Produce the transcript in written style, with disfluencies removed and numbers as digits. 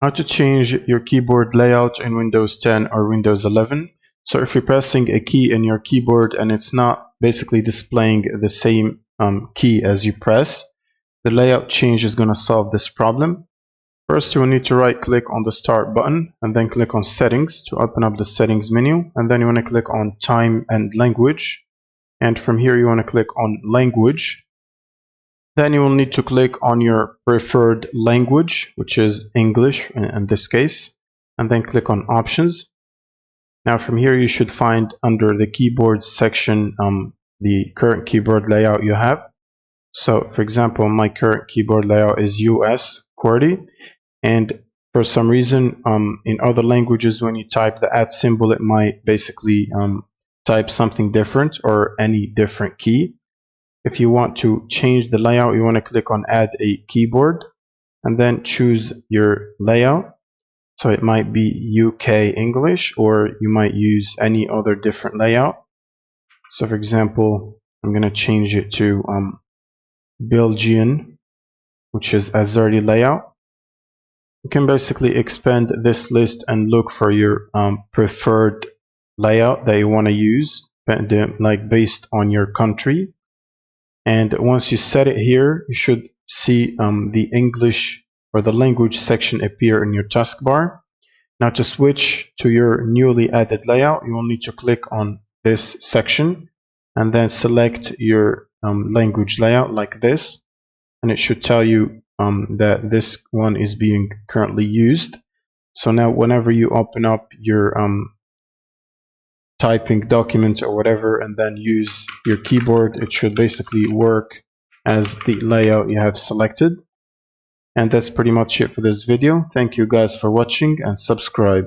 How to change your keyboard layout in Windows 10 or Windows 11. So if you're pressing a key in your keyboard and it's not basically displaying the same key as you press, the layout change is going to solve this problem. First, you will need to right click on the start button and then click on settings to open up the settings menu, and then you want to click on time and language, and from here you want to click on language. Then you will need to click on your preferred language, which is English in this case, and then click on options. Now from here you should find under the keyboard section the current keyboard layout you have. So for example, my current keyboard layout is US QWERTY, and for some reason in other languages when you type the @ symbol it might basically type something different or any different key. If you want to change the layout, you want to click on add a keyboard and then choose your layout. So it might be UK English, or you might use any other different layout. So for example, I'm going to change it to Belgian, which is AZERTY layout. You can basically expand this list and look for your preferred layout that you want to use, like based on your country. And once you set it here, you should see the English or the language section appear in your taskbar. Now to switch to your newly added layout, you will need to click on this section and then select your language layout like this, and it should tell you that this one is being currently used. So now whenever you open up your typing document or whatever and then use your keyboard, it should basically work as the layout you have selected. And that's pretty much it for this video. Thank you guys for watching, and subscribe.